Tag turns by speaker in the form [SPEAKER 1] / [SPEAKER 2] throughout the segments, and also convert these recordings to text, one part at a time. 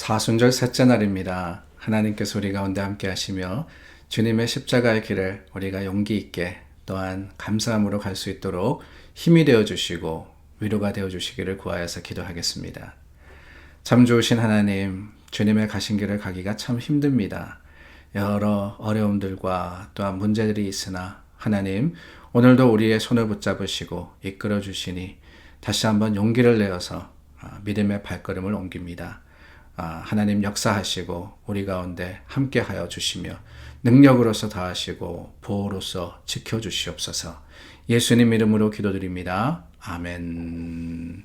[SPEAKER 1] 사순절 셋째 날입니다. 하나님께서 우리 가운데 함께 하시며 주님의 십자가의 길을 우리가 용기 있게 또한 감사함으로 갈 수 있도록 힘이 되어 주시고 위로가 되어 주시기를 구하여서 기도하겠습니다. 참 좋으신 하나님, 주님의 가신 길을 가기가 참 힘듭니다. 여러 어려움들과 또한 문제들이 있으나 하나님, 오늘도 우리의 손을 붙잡으시고 이끌어 주시니 다시 한번 용기를 내어서 믿음의 발걸음을 옮깁니다. 하나님 역사하시고 우리 가운데 함께하여 주시며 능력으로서 다하시고 보호로서 지켜주시옵소서. 예수님 이름으로 기도드립니다. 아멘.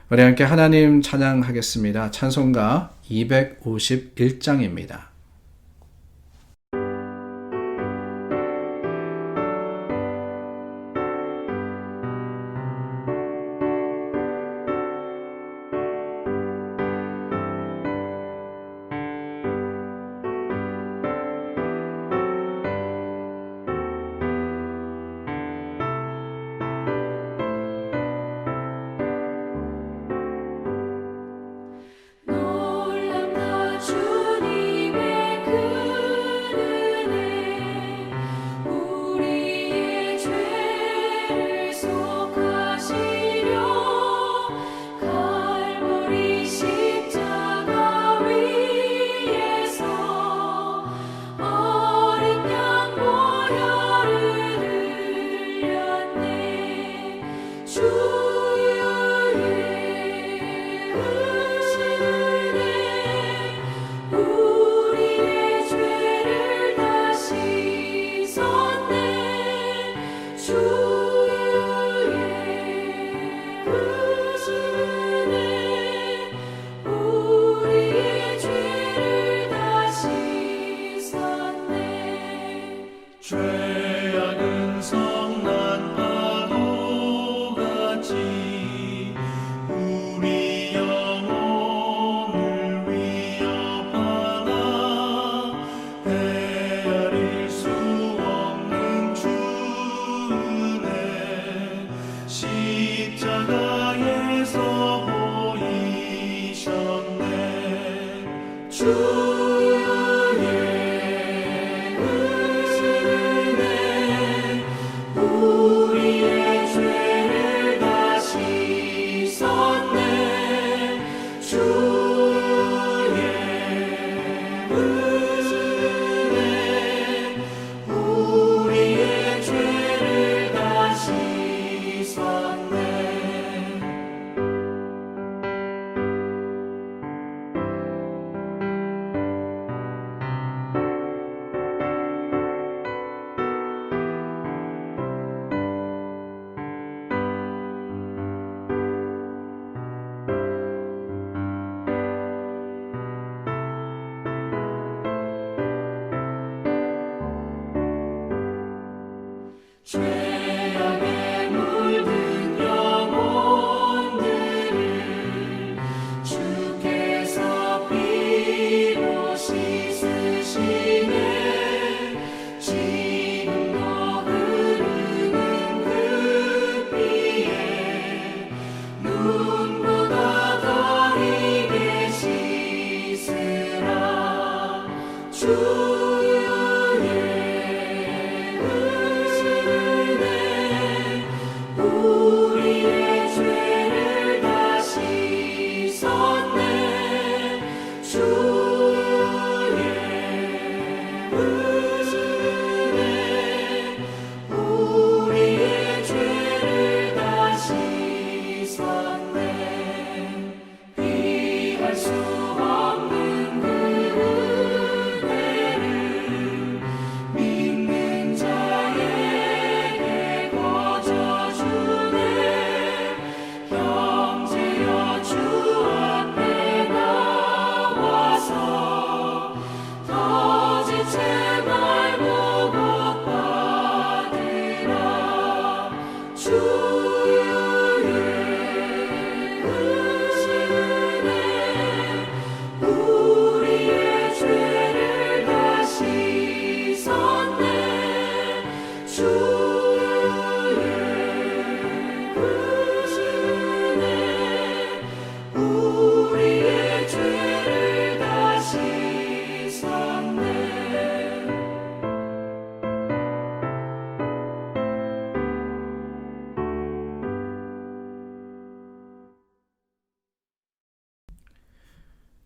[SPEAKER 1] 우리 함께 하나님 찬양하겠습니다. 찬송가 251장입니다.
[SPEAKER 2] 죄악은 성난 파도같이 우리 영혼을 위협하나 헤아릴 수 없는 주은혜 십자가에서 보이셨네.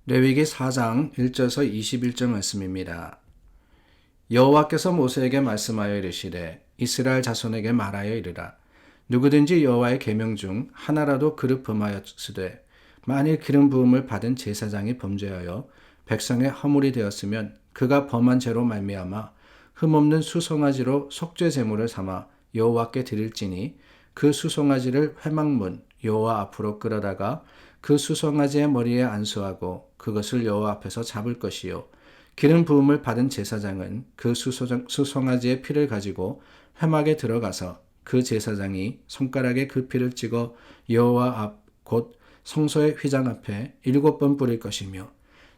[SPEAKER 1] 레위기 4장 1절에서 21절 말씀입니다. 여호와께서 모세에게 말씀하여 이르시되 이스라엘 자손에게 말하여 이르라. 누구든지 여호와의 계명 중 하나라도 그릇 범하였으되 만일 기름 부음을 받은 제사장이 범죄하여 백성의 허물이 되었으면 그가 범한 죄로 말미암아 흠없는 수송아지로 속죄 제물을 삼아 여호와께 드릴지니 그 수송아지를 회막문 여호와 앞으로 끌어다가 그 수송아지의 머리에 안수하고 그것을 여호와 앞에서 잡을 것이요 기름 부음을 받은 제사장은 그 수송아지의 피를 가지고 회막에 들어가서 그 제사장이 손가락에 그 피를 찍어 여호와 앞 곧 성소의 휘장 앞에 7번 뿌릴 것이며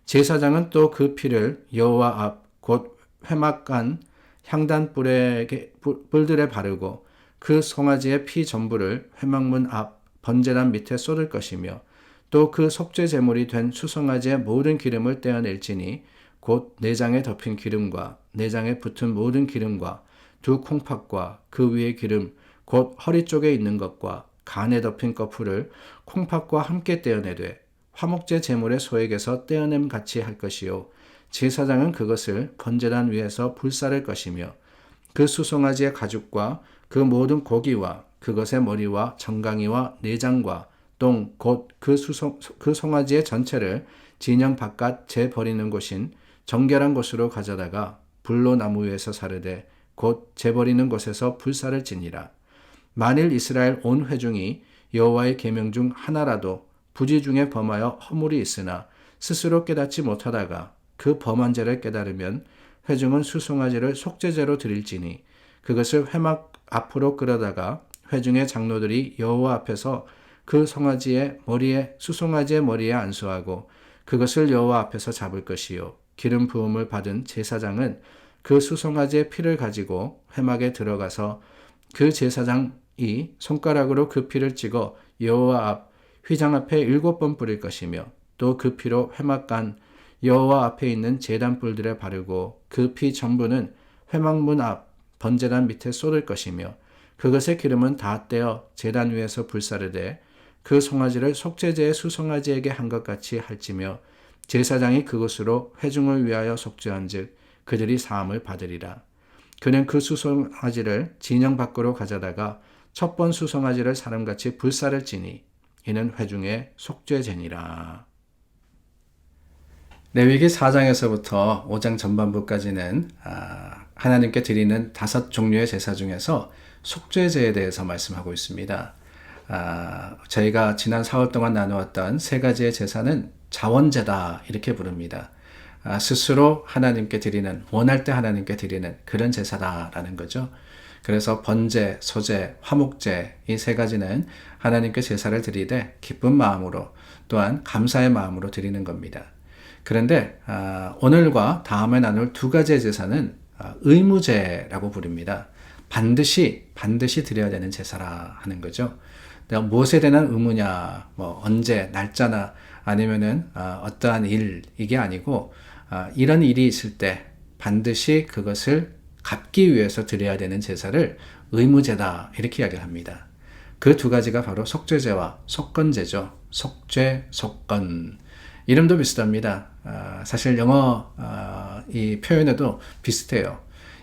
[SPEAKER 1] 제사장은 또 그 피를 여호와 앞 곧 회막간 향단 뿔들에 바르고 그 송아지의 피 전부를 회막문 앞 번제단 밑에 쏟을 것이며 또 그 속죄 제물이 된 수송아지의 모든 기름을 떼어낼지니 곧 내장에 덮인 기름과 내장에 붙은 모든 기름과 두 콩팥과 그 위의 기름 곧 허리 쪽에 있는 것과 간에 덮인 거풀을 콩팥과 함께 떼어내되 화목제 제물의 소액에서 떼어냄 같이 할 것이요 제사장은 그것을 번제단 위에서 불사를 것이며 그 수송아지의 가죽과 그 모든 고기와 그것의 머리와 정강이와 내장과 똥 곧 그 송아지의 전체를 진영 바깥 재 버리는 곳인 정결한 곳으로 가져다가 불로 나무 위에서 사르되 곧 재 버리는 곳에서 불사를 지니라. 만일 이스라엘 온 회중이 여호와의 계명 중 하나라도 부지 중에 범하여 허물이 있으나 스스로 깨닫지 못하다가 그 범한 죄를 깨달으면 회중은 수송아지를 속죄제로 드릴지니 그것을 회막 앞으로 끌어다가 회중의 장로들이 여호와 앞에서 그 수송아지의 머리에 안수하고 그것을 여호와 앞에서 잡을 것이요 기름 부음을 받은 제사장은 그 수송아지의 피를 가지고 회막에 들어가서 그 제사장이 손가락으로 그 피를 찍어 여호와 앞 휘장 앞에 7번 뿌릴 것이며 또 그 피로 회막간 여호와 앞에 있는 제단 뿔들에 바르고 그 피 전부는 회막문 앞 번제단 밑에 쏟을 것이며 그것의 기름은 다 떼어 제단 위에서 불사르되 그 송아지를 속죄제의 수송아지에게 한 것 같이 할지며 제사장이 그것으로 회중을 위하여 속죄한즉 그들이 사함을 받으리라. 그는 그 수송아지를 진영 밖으로 가져다가 첫 번 수송아지를 사람같이 불사를 지니 이는 회중의 속죄제니라. 레위기 4장에서부터 5장 전반부까지는 하나님께 드리는 5종류의 제사 중에서 속죄제에 대해서 말씀하고 있습니다. 저희가 지난 4월 동안 나누었던 3가지의 제사는 자원제다 이렇게 부릅니다. 스스로 하나님께 드리는, 원할 때 하나님께 드리는 그런 제사다라는 거죠. 그래서 번제, 소제, 화목제 이 3가지는 하나님께 제사를 드리되 기쁜 마음으로 또한 감사의 마음으로 드리는 겁니다. 그런데 오늘과 다음에 나눌 2가지의 제사는 의무제라고 부릅니다. 반드시 드려야 되는 제사라 하는 거죠. 내가 무엇에 대한 의무냐, 언제, 날짜나 아니면은 어떠한 일 이게 아니고 이런 일이 있을 때 반드시 그것을 갚기 위해서 드려야 되는 제사를 의무제다 이렇게 이야기를 합니다. 그 2가지가 바로 속죄제와 속건제죠. 속죄, 속건. 이름도 비슷합니다. 사실 영어 이 표현에도 비슷해요.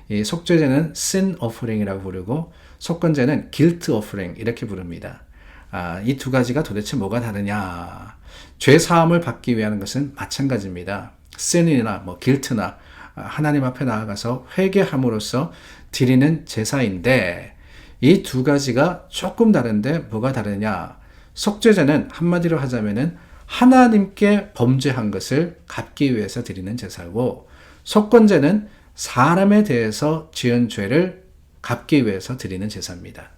[SPEAKER 1] 이 속죄제는 sin offering이라고 부르고 속건제는 guilt offering 이렇게 부릅니다. 이 2가지가 도대체 뭐가 다르냐? 죄 사함을 받기 위한 것은 마찬가지입니다. sin이나 guilt나 하나님 앞에 나아가서 회개함으로써 드리는 제사인데 이 2가지가 조금 다른데 뭐가 다르냐? 속죄제는 한마디로 하자면은 하나님께 범죄한 것을 갚기 위해서 드리는 제사고 속건제는 사람에 대해서 지은 죄를 갚기 위해서 드리는 제사입니다.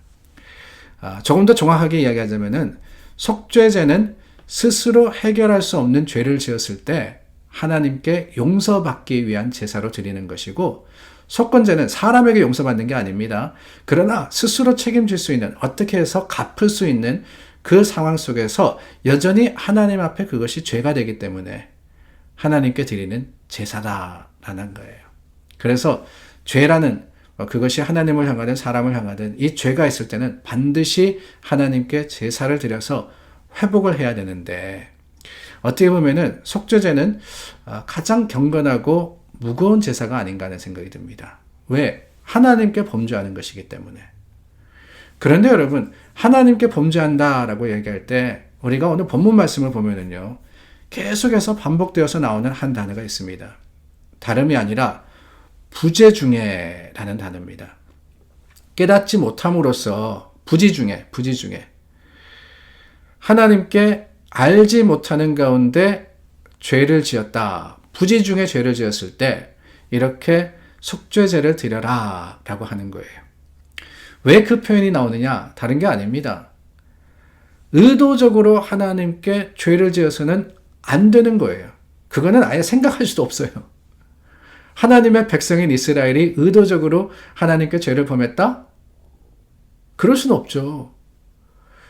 [SPEAKER 1] 조금 더 정확하게 이야기하자면은 속죄제는 스스로 해결할 수 없는 죄를 지었을 때 하나님께 용서받기 위한 제사로 드리는 것이고 속건제는 사람에게 용서받는 게 아닙니다. 그러나 스스로 책임질 수 있는 어떻게 해서 갚을 수 있는 그 상황 속에서 여전히 하나님 앞에 그것이 죄가 되기 때문에 하나님께 드리는 제사다라는 거예요. 그래서 죄라는 그것이 하나님을 향하든 사람을 향하든 이 죄가 있을 때는 반드시 하나님께 제사를 드려서 회복을 해야 되는데 어떻게 보면은 속죄제는 가장 경건하고 무거운 제사가 아닌가 하는 생각이 듭니다. 왜? 하나님께 범죄하는 것이기 때문에. 그런데 여러분, 하나님께 범죄한다라고 얘기할 때 우리가 오늘 본문 말씀을 보면은요, 계속해서 반복되어서 나오는 한 단어가 있습니다. 다름이 아니라 부재중에라는 단어입니다. 깨닫지 못함으로써 부지중에 하나님께 알지 못하는 가운데 죄를 지었다. 부지중에 죄를 지었을 때 이렇게 속죄제를 드려라 라고 하는 거예요. 왜 그 표현이 나오느냐? 다른 게 아닙니다. 의도적으로 하나님께 죄를 지어서는 안 되는 거예요. 그거는 아예 생각할 수도 없어요. 하나님의 백성인 이스라엘이 의도적으로 하나님께 죄를 범했다? 그럴 수는 없죠.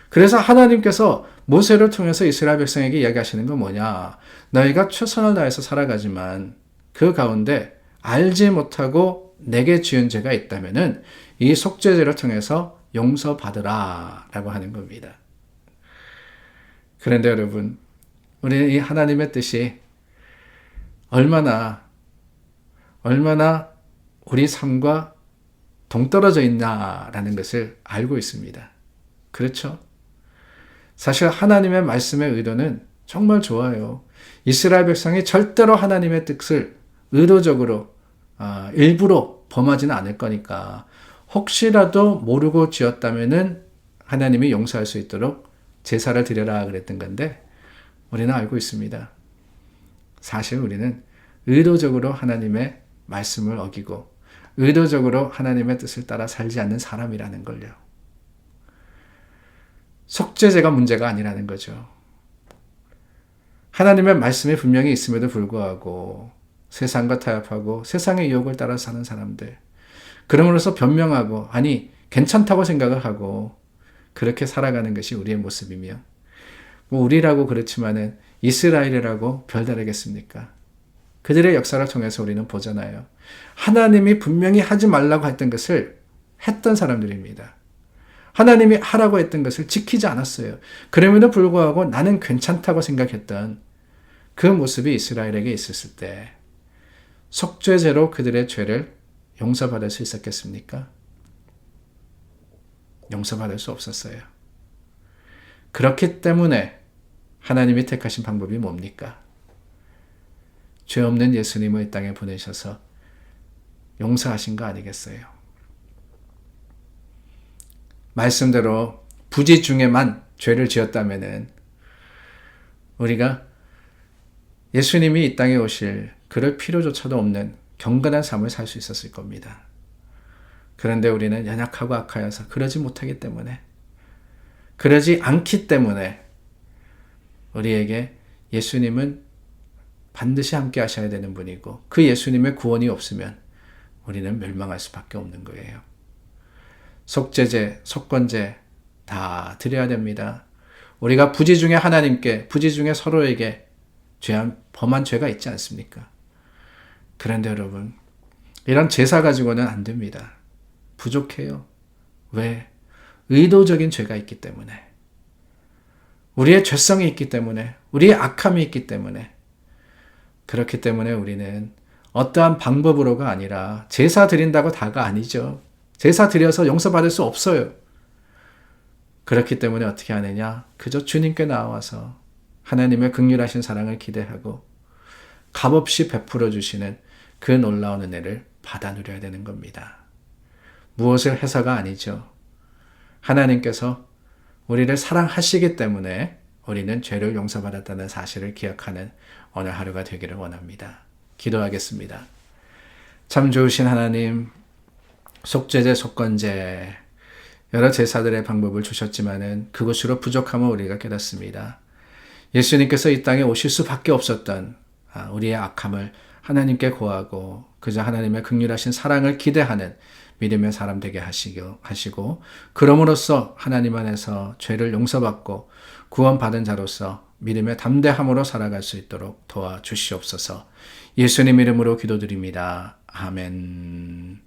[SPEAKER 1] 그래서 하나님께서 모세를 통해서 이스라엘 백성에게 이야기하시는 건 뭐냐? 너희가 최선을 다해서 살아가지만 그 가운데 알지 못하고 내게 지은 죄가 있다면은 이 속죄제를 통해서 용서받으라 라고 하는 겁니다. 그런데 여러분, 우리는 이 하나님의 뜻이 얼마나 우리 삶과 동떨어져 있나라는 것을 알고 있습니다. 그렇죠? 사실 하나님의 말씀의 의도는 정말 좋아요. 이스라엘 백성이 절대로 하나님의 뜻을 의도적으로 일부러 범하지는 않을 거니까 혹시라도 모르고 지었다면은 하나님이 용서할 수 있도록 제사를 드려라 그랬던 건데 우리는 알고 있습니다. 사실 우리는 의도적으로 하나님의 말씀을 어기고 의도적으로 하나님의 뜻을 따라 살지 않는 사람이라는 걸요. 속죄제가 문제가 아니라는 거죠. 하나님의 말씀이 분명히 있음에도 불구하고 세상과 타협하고 세상의 유혹을 따라 사는 사람들, 그러므로서 변명하고 아니 괜찮다고 생각을 하고 그렇게 살아가는 것이 우리의 모습이며 뭐 우리라고 그렇지만은 이스라엘이라고 별다르겠습니까? 그들의 역사를 통해서 우리는 보잖아요. 하나님이 분명히 하지 말라고 했던 것을 했던 사람들입니다. 하나님이 하라고 했던 것을 지키지 않았어요. 그럼에도 불구하고 나는 괜찮다고 생각했던 그 모습이 이스라엘에게 있었을 때 속죄제로 그들의 죄를 용서받을 수 있었겠습니까? 용서받을 수 없었어요. 그렇기 때문에 하나님이 택하신 방법이 뭡니까? 죄 없는 예수님을 이 땅에 보내셔서 용서하신 거 아니겠어요? 말씀대로 부지 중에만 죄를 지었다면은 우리가 예수님이 이 땅에 오실 그럴 필요조차도 없는 경건한 삶을 살 수 있었을 겁니다. 그런데 우리는 연약하고 악하여서 그러지 못하기 때문에, 그러지 않기 때문에 우리에게 예수님은 반드시 함께 하셔야 되는 분이고 그 예수님의 구원이 없으면 우리는 멸망할 수밖에 없는 거예요. 속죄제, 속건제 다 드려야 됩니다. 우리가 부지 중에 하나님께, 부지 중에 서로에게 범한 죄가 있지 않습니까? 그런데 여러분, 이런 제사 가지고는 안 됩니다. 부족해요. 왜? 의도적인 죄가 있기 때문에. 우리의 죄성이 있기 때문에, 우리의 악함이 있기 때문에. 그렇기 때문에 우리는 어떠한 방법으로가 아니라 제사 드린다고 다가 아니죠. 제사 드려서 용서받을 수 없어요. 그렇기 때문에 어떻게 하느냐? 그저 주님께 나와서 하나님의 긍휼하신 사랑을 기대하고 값없이 베풀어 주시는 그 놀라운 은혜를 받아 누려야 되는 겁니다. 무엇을 해서가 아니죠. 하나님께서 우리를 사랑하시기 때문에 우리는 죄를 용서받았다는 사실을 기억하는 오늘 하루가 되기를 원합니다. 기도하겠습니다. 참 좋으신 하나님, 속죄제, 속건제 여러 제사들의 방법을 주셨지만은 그것으로 부족함을 우리가 깨닫습니다. 예수님께서 이 땅에 오실 수밖에 없었던 우리의 악함을 하나님께 고하고 그저 하나님의 긍휼하신 사랑을 기대하는 믿음의 사람 되게 하시고 그럼으로써 하나님 안에서 죄를 용서받고 구원받은 자로서 믿음의 담대함으로 살아갈 수 있도록 도와주시옵소서. 예수님 이름으로 기도드립니다. 아멘.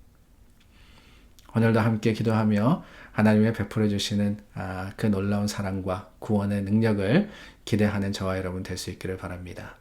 [SPEAKER 1] 오늘도 함께 기도하며 하나님의 베풀어 주시는 그 놀라운 사랑과 구원의 능력을 기대하는 저와 여러분 될 수 있기를 바랍니다.